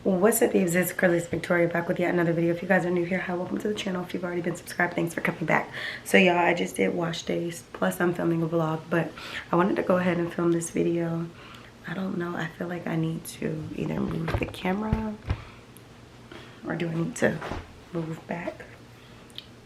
What's up, babes? It's Curly's Victoria back with yet another video. If you guys are new here, hi, welcome to the channel. If you've already been subscribed, thanks for coming back. So y'all, I just did wash days, plus I'm filming a vlog, but I wanted to go ahead and film this video. I don't know, I feel like I need to either move the camera or do I need to move back?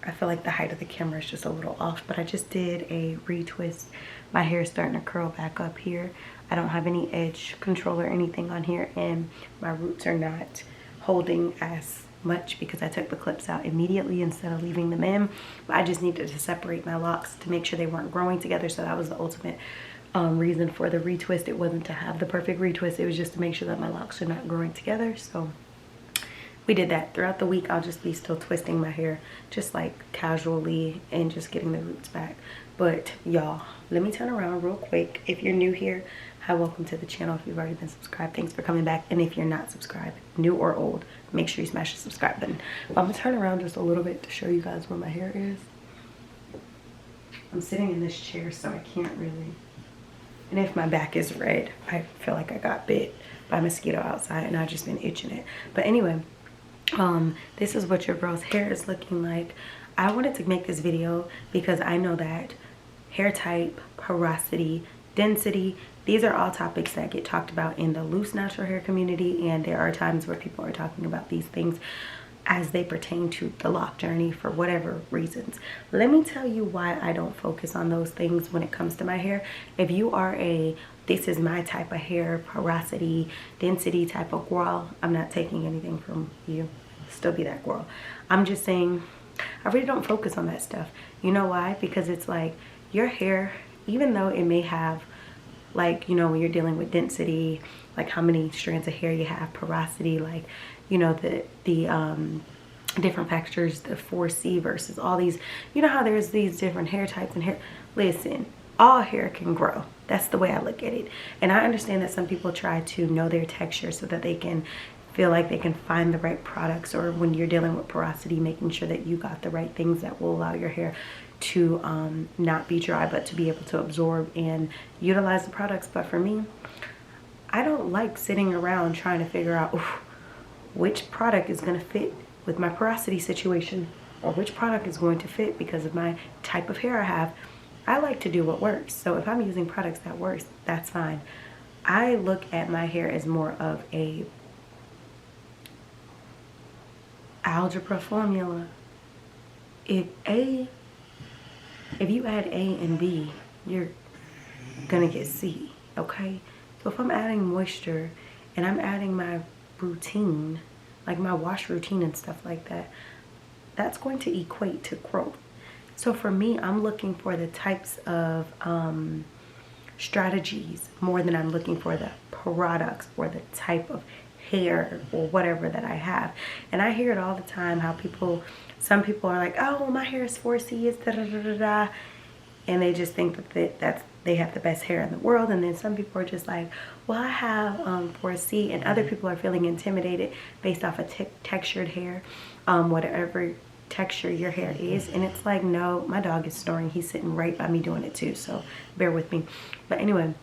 I feel like the height of the camera is just a little off, but I just did a retwist. My hair is starting to curl back up here. I don't have any edge control or anything on here, and my roots are not holding as much because I took the clips out immediately instead of leaving them in. But I just needed to separate my locks to make sure they weren't growing together, so that was the ultimate reason for the retwist. It wasn't to have the perfect retwist, it was just to make sure that my locks are not growing together. So we did that. Throughout the week, I'll just be still twisting my hair, just like casually, and just getting the roots back. But y'all, let me turn around real quick. If you're new here, hi, welcome to the channel. If you've already been subscribed, thanks for coming back. And if you're not subscribed, new or old, make sure you smash the subscribe button. But I'm gonna turn around just a little bit to show you guys where my hair is. I'm sitting in this chair, so I can't really, and if my back is red, I feel like I got bit by a mosquito outside and I've just been itching it. But anyway, this is what your girl's hair is looking like. I wanted to make this video because I know that hair type, porosity, density, these are all topics that get talked about in the loose natural hair community, and there are times where people are talking about these things as they pertain to the lock journey for whatever reasons. Let me tell you why I don't focus on those things when it comes to my hair. If you are a this is my type of hair, porosity, density type of girl, I'm not taking anything from you. Still be that girl. I'm just saying I really don't focus on that stuff. You know why? Because it's like your hair, even though it may have, like, you know, when you're dealing with density, like how many strands of hair you have, porosity, like, you know, the different factors, the 4C versus all these, you know how there's these different hair types and hair. Listen, all hair can grow. That's the way I look at it. And I understand that some people try to know their texture so that they can feel like they can find the right products, or when you're dealing with porosity, making sure that you got the right things that will allow your hair to not be dry, but to be able to absorb and utilize the products. But for me, I don't like sitting around trying to figure out which product is going to fit with my porosity situation, or which product is going to fit because of my type of hair I have. I like to do what works. So if I'm using products that works, that's fine. I look at my hair as more of a algebra formula. If you add A and B, you're gonna get C, okay? So if I'm adding moisture and I'm adding my routine, like my wash routine and stuff like that, that's going to equate to growth. So for me, I'm looking for the types of strategies more than I'm looking for the products or the type of hair or whatever that I have. And I hear it all the time, how some people are like, oh, my hair is 4C, it's da da da da da, and they just think that they have the best hair in the world. And then some people are just like, well, I have 4C, and other people are feeling intimidated based off of textured hair, whatever texture your hair is. And it's like, no, my dog is snoring, he's sitting right by me doing it too, so bear with me. But anyway,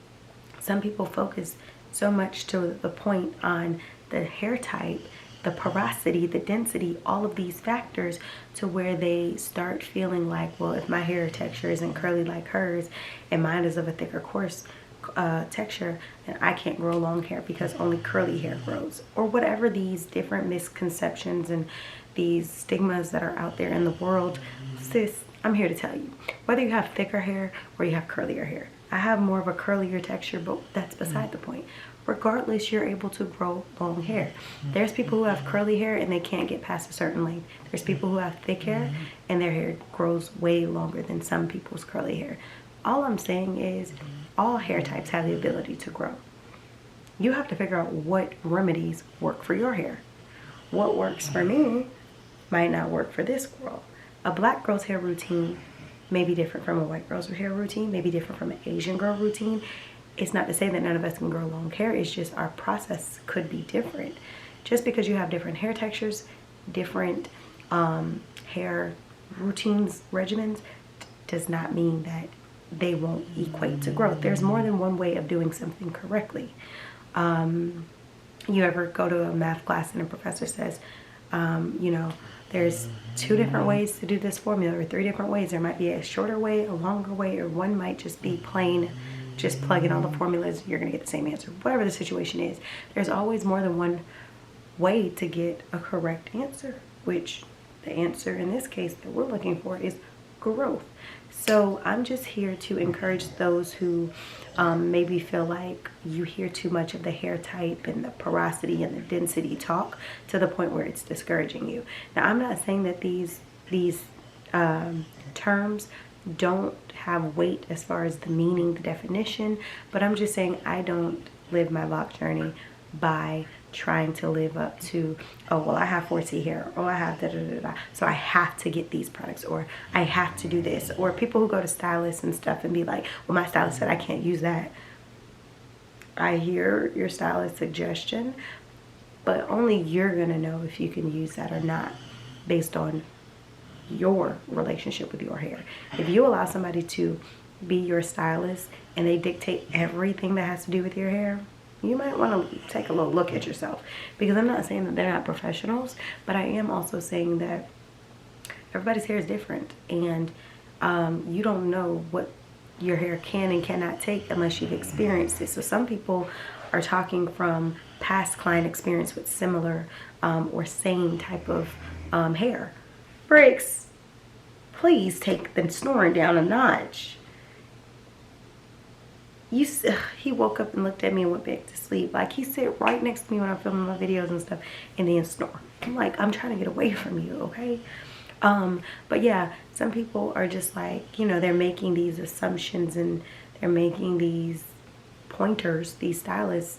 some people focus so much to the point on the hair type, the porosity, the density, all of these factors, to where they start feeling like, well, if my hair texture isn't curly like hers and mine is of a thicker, coarse texture, then I can't grow long hair because only curly hair grows, or whatever these different misconceptions and these stigmas that are out there in the world. Sis, I'm here to tell you, whether you have thicker hair or you have curlier hair. I have more of a curlier texture, but that's beside the point. Regardless, you're able to grow long hair. There's people who have curly hair and they can't get past a certain length. There's people who have thick hair and their hair grows way longer than some people's curly hair. All I'm saying is all hair types have the ability to grow. You have to figure out what remedies work for your hair. What works for me might not work for this girl. A black girl's hair routine may be different from a white girl's hair routine, may be different from an Asian girl routine. It's not to say that none of us can grow long hair, it's just our process could be different. Just because you have different hair textures, different hair routines, regimens, does not mean that they won't equate to growth. There's more than one way of doing something correctly. You ever go to a math class and a professor says, you know, there's 2 different ways to do this formula, or 3 different ways. There might be a shorter way, a longer way, or one might just be plain, just plug in all the formulas, you're gonna get the same answer. Whatever the situation is, there's always more than one way to get a correct answer, which the answer in this case that we're looking for is growth. So I'm just here to encourage those who maybe feel like you hear too much of the hair type and the porosity and the density talk to the point where it's discouraging you. Now, I'm not saying that these terms don't have weight as far as the meaning, the definition, but I'm just saying I don't live my lock journey by trying to live up to, oh, well, I have 4C hair, or I have da-da-da-da, so I have to get these products, or I have to do this. Or people who go to stylists and stuff and be like, well, my stylist said I can't use that. I hear your stylist's suggestion, but only you're gonna know if you can use that or not based on your relationship with your hair. If you allow somebody to be your stylist and they dictate everything that has to do with your hair, you might want to take a little look at yourself, because I'm not saying that they're not professionals, but I am also saying that everybody's hair is different, and you don't know what your hair can and cannot take unless you've experienced it. So some people are talking from past client experience with similar or same type of hair. Bricks, please take the snoring down a notch. He woke up and looked at me and went back to sleep. Like, he sit right next to me when I'm filming my videos and stuff, and then snore. I'm like, I'm trying to get away from you, okay? But yeah, some people are just like, you know, they're making these assumptions and they're making these pointers, these stylists,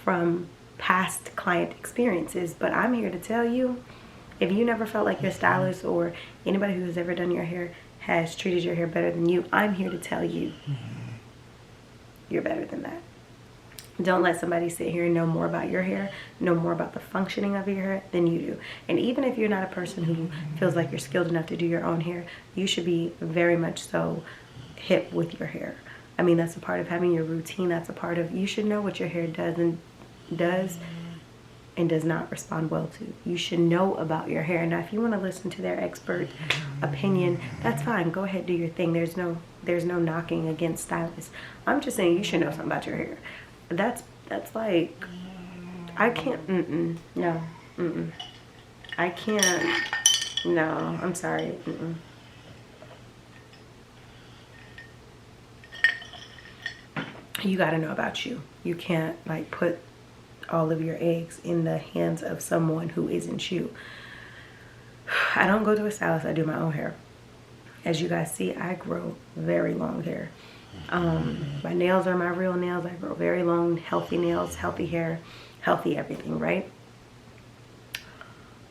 from past client experiences. But I'm here to tell you, if you never felt like your stylist or anybody who has ever done your hair has treated your hair better than you, I'm here to tell you you're better than that. Don't let somebody sit here and know more about your hair, know more about the functioning of your hair than you do. And even if you're not a person who feels like you're skilled enough to do your own hair, you should be very much so hip with your hair. I mean, that's a part of having your routine. That's a part of, you should know what your hair does and does not respond well to. You should know about your hair. Now, if you want to listen to their expert opinion, that's fine. Go ahead, do your thing. There's no knocking against stylists. I'm just saying you should know something about your hair. That's like, I can't, no, I can't, no, I'm sorry, You gotta know about you. You can't like put all of your eggs in the hands of someone who isn't you. I don't go to a stylist, I do my own hair. As you guys see, I grow very long hair. My nails are my real nails. I grow very long, healthy nails, healthy hair, healthy everything, right?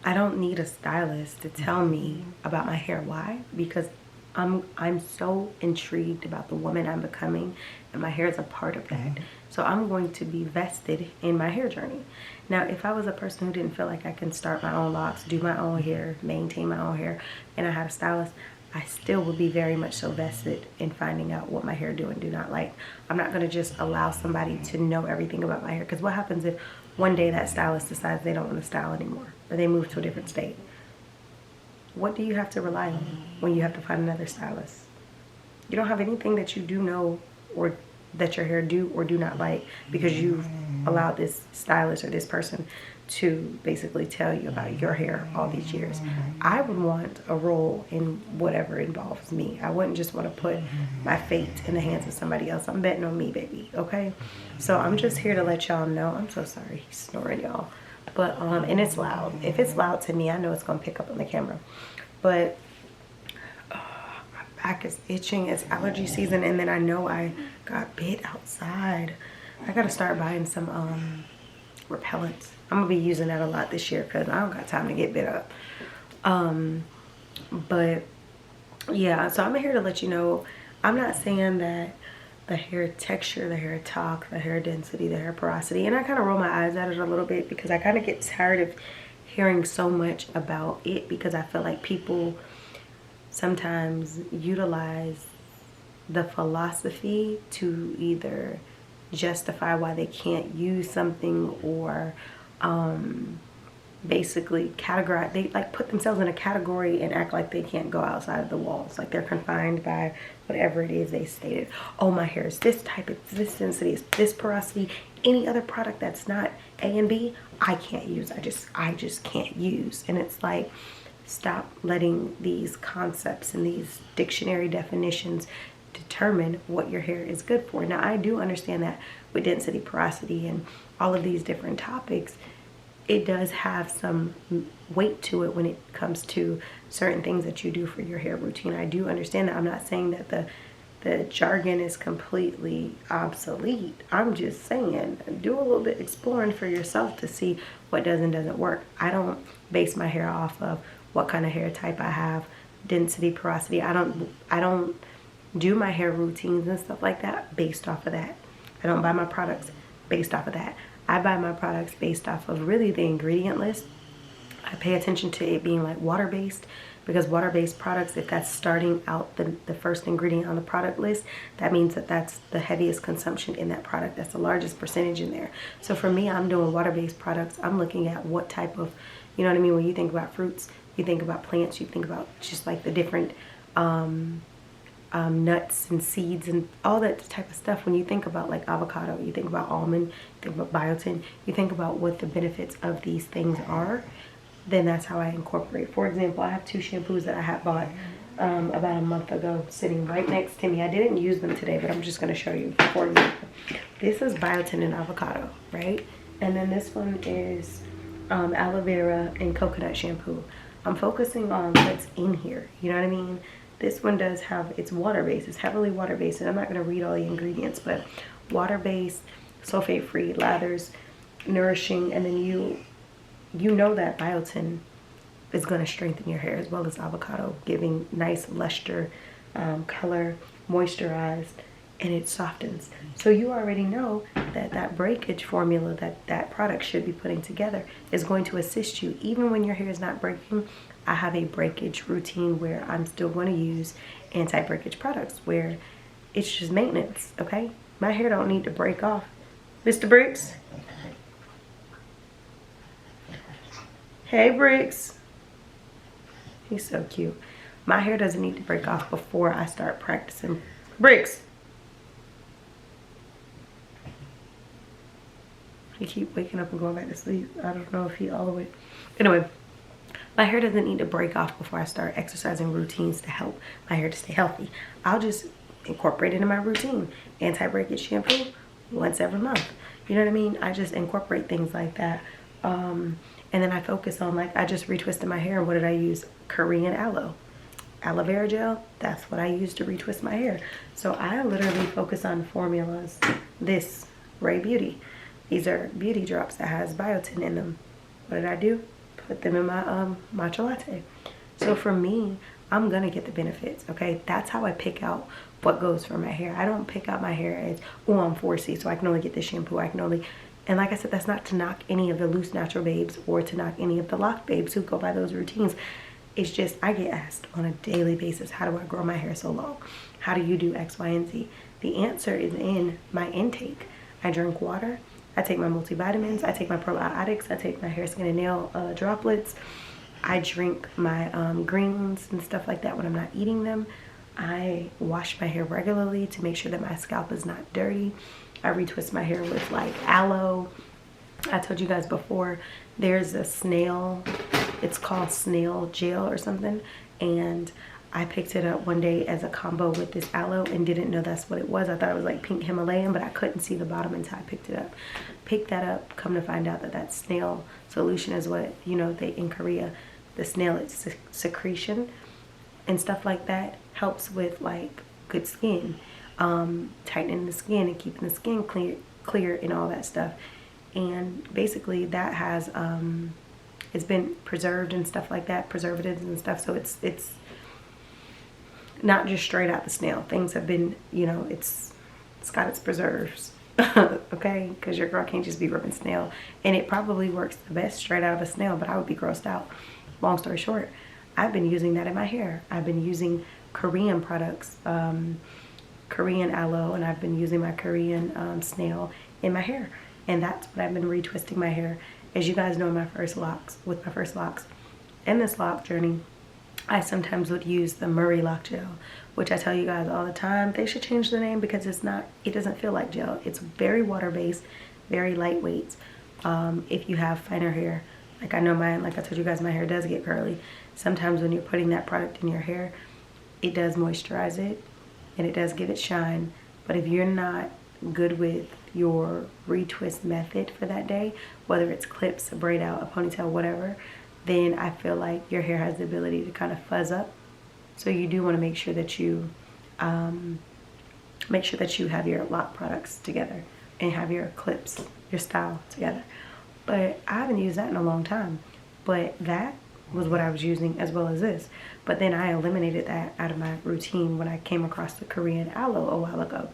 I don't need a stylist to tell me about my hair. Why? Because I'm so intrigued about the woman I'm becoming, and my hair is a part of that. So I'm going to be vested in my hair journey. Now, if I was a person who didn't feel like I can start my own locks, do my own hair, maintain my own hair, and I had a stylist, I still would be very much so vested in finding out what my hair do and do not like. I'm not going to just allow somebody to know everything about my hair, because what happens if one day that stylist decides they don't want to style anymore, or they move to a different state? What do you have to rely on when you have to find another stylist? You don't have anything that you do know or that your hair do or do not like, because you've allowed this stylist or this person to basically tell you about your hair all these years. I would want a role in whatever involves me. I wouldn't just want to put my fate in the hands of somebody else. I'm betting on me, baby, okay? So I'm just here to let y'all know. I'm so sorry, he's snoring, y'all. But, and it's loud. If it's loud to me, I know it's going to pick up on the camera. But my back is itching. It's allergy season, and then I know I got bit outside. I got to start buying some repellents. I'm going to be using that a lot this year because I don't got time to get bit up. But, yeah, so I'm here to let you know, I'm not saying that the hair texture, the hair talk, the hair density, the hair porosity, and I kind of roll my eyes at it a little bit because I kind of get tired of hearing so much about it, because I feel like people sometimes utilize the philosophy to either justify why they can't use something, or basically categorize, they like put themselves in a category and act like they can't go outside of the walls, like they're confined by whatever it is they stated. Oh, my hair is this type, it's this density, it's this porosity. Any other product that's not A and B, I can't use. I just can't use. And it's like, stop letting these concepts and these dictionary definitions determine what your hair is good for. Now, I do understand that with density, porosity, and all of these different topics, it does have some weight to it when it comes to certain things that you do for your hair routine. I do understand that. I'm not saying that the jargon is completely obsolete. I'm just saying, do a little bit exploring for yourself to see what does and doesn't work. I don't base my hair off of what kind of hair type I have, density, porosity. I don't do my hair routines and stuff like that based off of that. I don't buy my products based off of that. I buy my products based off of really the ingredient list. I pay attention to it being like water-based, because water-based products, if that's starting out the first ingredient on the product list, that means that that's the heaviest consumption in that product. That's the largest percentage in there. So for me, I'm doing water-based products. I'm looking at what type of, you know what I mean? When you think about fruits, you think about plants, you think about just like the different nuts and seeds and all that type of stuff. When you think about like avocado, you think about almond, you think about biotin, you think about what the benefits of these things are, then that's how I incorporate. For example, I have 2 shampoos that I had bought about a month ago sitting right next to me. I didn't use them today, but I'm just going to show you. For example, this is biotin and avocado, right? And then this one is aloe vera and coconut shampoo. I'm focusing on what's in here, you know what I mean? This one does have, it's water-based, it's heavily water-based, and I'm not going to read all the ingredients, but water-based, sulfate-free, lathers, nourishing, and then you know that biotin is going to strengthen your hair as well as avocado, giving nice luster, color, moisturized, and it softens. So you already know that that breakage formula that product should be putting together is going to assist you. Even when your hair is not breaking, I have a breakage routine where I'm still going to use anti-breakage products, where it's just maintenance, okay? My hair don't need to break off. Mr. Bricks? Hey, Bricks. He's so cute. My hair doesn't need to break off before I start practicing. Bricks! He keep waking up and going back to sleep. I don't know if he all the way... Anyway, my hair doesn't need to break off before I start exercising routines to help my hair to stay healthy. I'll just incorporate it in my routine. Anti-breakage shampoo once every month. You know what I mean? I just incorporate things like that. And then I focus on, like, I just retwisted my hair. And what did I use? Korean aloe vera gel. That's what I use to retwist my hair. So I literally focus on formulas. This Ray Beauty. These are beauty drops that has biotin in them. What did I do? Put them in my matcha latte. So for me, I'm gonna get the benefits, okay? That's how I pick out what goes for my hair. I don't pick out my hair as, oh, I'm 4C, so I can only get this shampoo. I can only, and like I said, that's not to knock any of the loose natural babes or to knock any of the locked babes who go by those routines. It's just, I get asked on a daily basis, how do I grow my hair so long? How do you do X, Y, and Z? The answer is in my intake. I drink water. I take my multivitamins, I take my probiotics, I take my hair, skin, and nail droplets. I drink my greens and stuff like that when I'm not eating them. I wash my hair regularly to make sure that my scalp is not dirty. I retwist my hair with like aloe. I told you guys before, there's a snail, it's called snail gel or something, and I picked it up one day as a combo with this aloe and didn't know that's what it was. I thought it was like pink Himalayan, but I couldn't see the bottom until I picked it up. Picked that up, come to find out that that snail solution is what, you know, they in Korea, the snail secretion and stuff like that helps with like good skin, tightening the skin and keeping the skin clear and all that stuff. And basically that has, it's been preserved and stuff like that, preservatives and stuff. So it's not just straight out the snail. Things have been, you know, it's got its preserves. Okay, because your girl can't just be rubbing snail. And it probably works the best straight out of a snail, but I would be grossed out. Long story short, I've been using that in my hair. I've been using Korean products, Korean aloe, and I've been using my Korean snail in my hair, and that's what I've been retwisting my hair. As you guys know, my first locks in this lock journey, I sometimes would use the Murray lock gel, which I tell you guys all the time, they should change the name because it doesn't feel like gel. It's very water-based, very lightweight. If you have finer hair, like I know mine, like I told you guys, my hair does get curly. Sometimes when you're putting that product in your hair, it does moisturize it and it does give it shine. But if you're not good with your retwist method for that day, whether it's clips, a braid out, a ponytail, whatever, then I feel like your hair has the ability to kind of fuzz up. So you do want to make sure that you have your lock products together and have your clips, your style together. But I haven't used that in a long time. But that was what I was using as well as this. But then I eliminated that out of my routine when I came across the Korean aloe a while ago.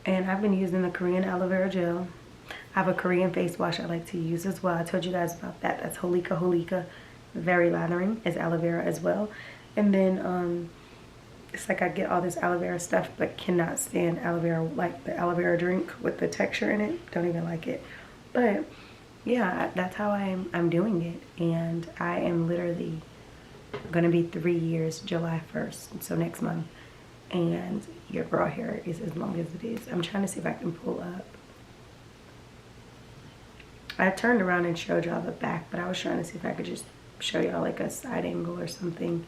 And I've been using the Korean aloe vera gel. I have a Korean face wash I like to use as well. I told you guys about that. That's Holika Holika. Very lathering. It's aloe vera as well. And then it's like I get all this aloe vera stuff but cannot stand aloe vera, like the aloe vera drink with the texture in it. Don't even like it. But yeah, that's how I'm doing it. And I am literally gonna be 3 years July 1st, so next month. And your girl hair is as long as it is. I'm trying to see if I can pull up. I turned around and showed y'all the back, but I was trying to see if I could just show y'all like a side angle or something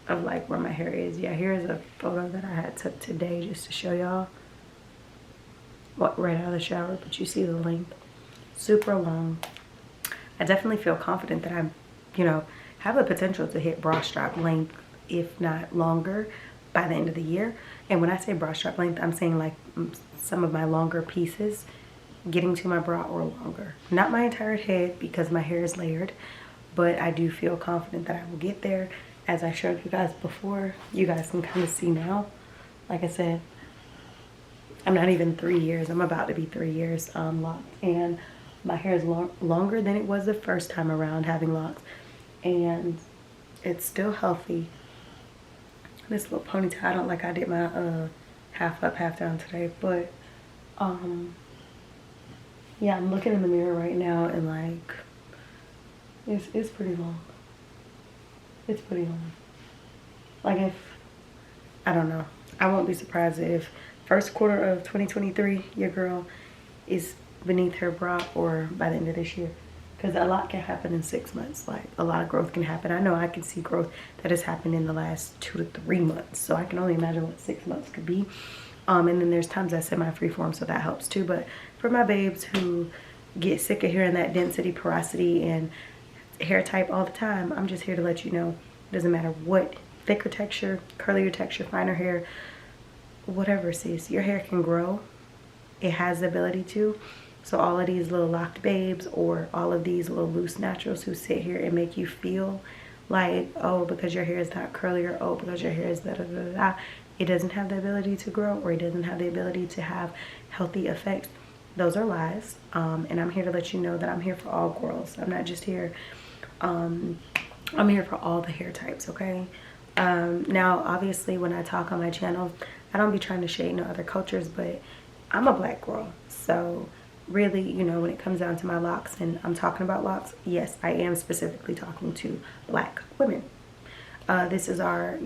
of like where my hair is. Yeah, here's a photo that I had took today just to show y'all what right out of the shower, but you see the length. Super long. I definitely feel confident that I'm, have the potential to hit bra strap length, if not longer, by the end of the year. And when I say bra strap length, I'm saying like some of my longer pieces getting to my bra or longer. Not my entire head because my hair is layered, but I do feel confident that I will get there. As I showed you guys before, you guys can kind of see now. Like I said, I'm not even 3 years. I'm about to be 3 years locked, and my hair is longer than it was the first time around having locks, and it's still healthy. This little ponytail, I don't like I did my half up, half down today, but yeah, I'm looking in the mirror right now and like it's pretty long. It's pretty long. Like I don't know. I won't be surprised if first quarter of 2023 your girl is beneath her bra or by the end of this year, because a lot can happen in 6 months. Like a lot of growth can happen. I know I can see growth that has happened in the last 2 to 3 months, so I can only imagine what 6 months could be. And then there's times I semi freeform, so that helps too. But for my babes who get sick of hearing that density, porosity, and hair type all the time, I'm just here to let you know, it doesn't matter what, thicker texture, curlier texture, finer hair, whatever, sis, your hair can grow. It has the ability to. So all of these little locked babes or all of these little loose naturals who sit here and make you feel like, oh, because your hair is not curly, or oh, because your hair is da da da da, it doesn't have the ability to grow, or it doesn't have the ability to have healthy effects. Those are lies. And I'm here to let you know that I'm here for all girls. I'm not just here, I'm here for all the hair types, okay? Now, obviously, when I talk on my channel, I don't be trying to shade no other cultures, but I'm a black girl. So really, when it comes down to my locks and I'm talking about locks, yes, I am specifically talking to black women. This is our,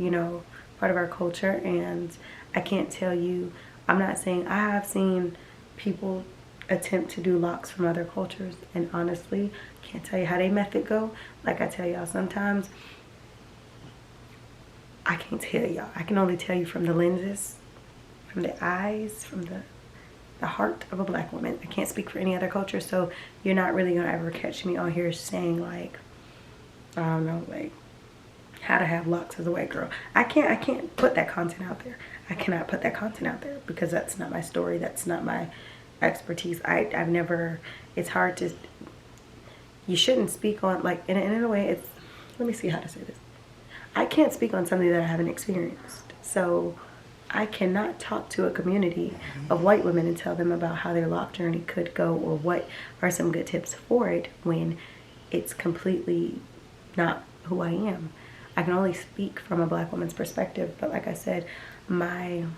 part of our culture, and I can't tell you, I'm not saying, I have seen people attempt to do locks from other cultures, and honestly, can't tell you how they method go. Like I tell y'all sometimes, I can't tell y'all. I can only tell you from the lenses, from the eyes, from the heart of a black woman. I can't speak for any other culture, so you're not really gonna ever catch me on here saying like, I don't know, like how to have locks as a white girl. I can't put that content out there. I cannot put that content out there because that's not my story. That's not my expertise. I've never, it's hard to, you shouldn't speak on, like, in a way, it's, let me see how to say this. I can't speak on something that I haven't experienced. So I cannot talk to a community of white women and tell them about how their lock journey could go or what are some good tips for it when it's completely not who I am. I can only speak from a black woman's perspective, but like I said, I'm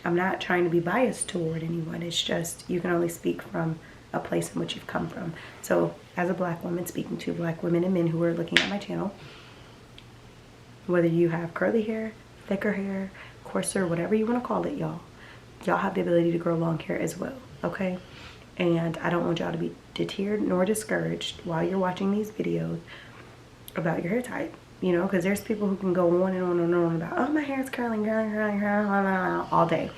not trying to be biased toward anyone. It's just you can only speak from a place in which you've come from. So as a black woman speaking to black women and men who are looking at my channel, whether you have curly hair, thicker hair, coarser, whatever you want to call it, y'all have the ability to grow long hair as well, okay? And I don't want y'all to be deterred nor discouraged while you're watching these videos about your hair type, you know, because there's people who can go on and on and on about, oh, my hair is curling all day.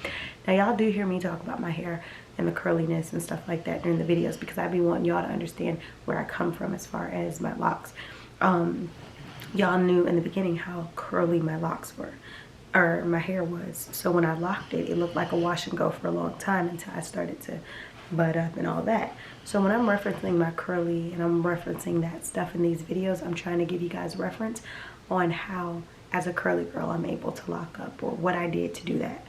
Now, y'all do hear me talk about my hair and the curliness and stuff like that during the videos, because I be wanting y'all to understand where I come from as far as my locks. Y'all knew in the beginning how curly my locks were, or my hair was. So when I locked it, it looked like a wash and go for a long time until I started to butt up and all that. So when I'm referencing my curly and I'm referencing that stuff in these videos, I'm trying to give you guys reference on how, as a curly girl, I'm able to lock up, or what I did to do that.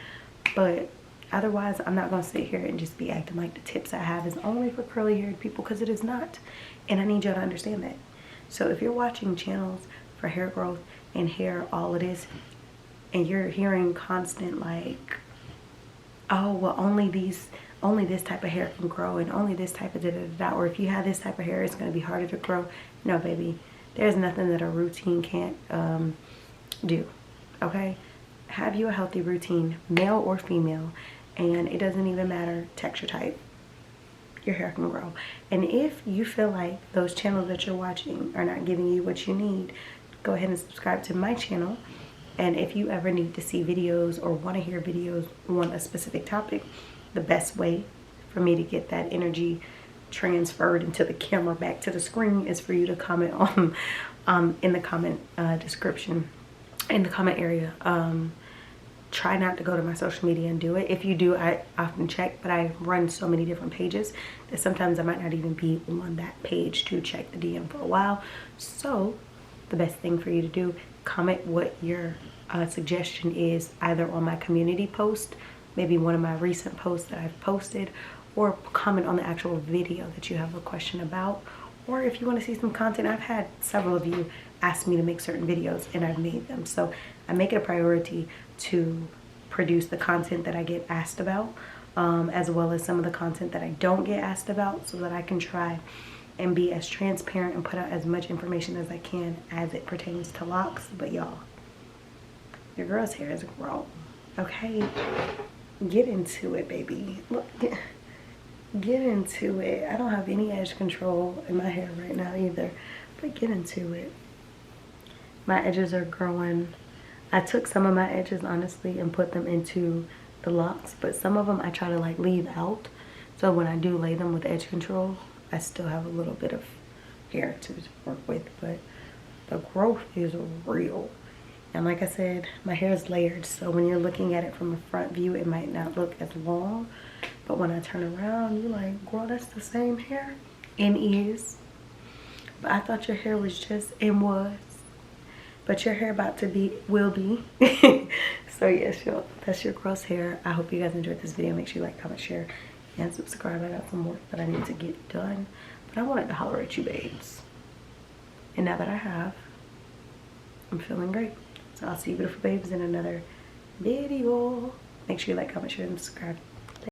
But otherwise, I'm not going to sit here and just be acting like the tips I have is only for curly haired people, because it is not. And I need y'all to understand that. So if you're watching channels for hair growth and hair all it is, and you're hearing constant like, oh, well, only this type of hair can grow, and only this type of da-da-da-da, or if you have this type of hair, it's going to be harder to grow. No, baby, there's nothing that a routine can't do, okay? Have you a healthy routine, male or female, and it doesn't even matter texture type, your hair can grow. And if you feel like those channels that you're watching are not giving you what you need, go ahead and subscribe to my channel. And if you ever need to see videos or want to hear videos on a specific topic, the best way for me to get that energy transferred into the camera back to the screen is for you to comment on in the comment description, in the comment area. Try not to go to my social media and do it. If you do, I often check, but I run so many different pages that sometimes I might not even be on that page to check the DM for a while. So the best thing for you to do, comment what your suggestion is, either on my community post, maybe one of my recent posts that I've posted, or comment on the actual video that you have a question about. Or if you want to see some content, I've had several of you ask me to make certain videos and I've made them. So I make it a priority to produce the content that I get asked about, as well as some of the content that I don't get asked about, so that I can try and be as transparent and put out as much information as I can as it pertains to locks. But y'all, your girl's hair is grown, okay? Get into it, baby. Look, get into it. I don't have any edge control in my hair right now either, but get into it. My edges are growing. I took some of my edges, honestly, and put them into the locks, but some of them I try to like leave out. So when I do lay them with edge control, I still have a little bit of hair to work with, but the growth is real. And like I said, my hair is layered, so when you're looking at it from a front view, it might not look as long, but when I turn around, you're like, girl, that's the same hair. And is. But I thought your hair was just, and was. But your hair about to be, will be. So yes, y'all, that's your girl's hair. I hope you guys enjoyed this video. Make sure you like, comment, share, and subscribe. I got some work that I need to get done, but I wanted to holler at you babes. And now that I have, I'm feeling great. So I'll see you beautiful babes in another video. Make sure you like, comment, share, and subscribe.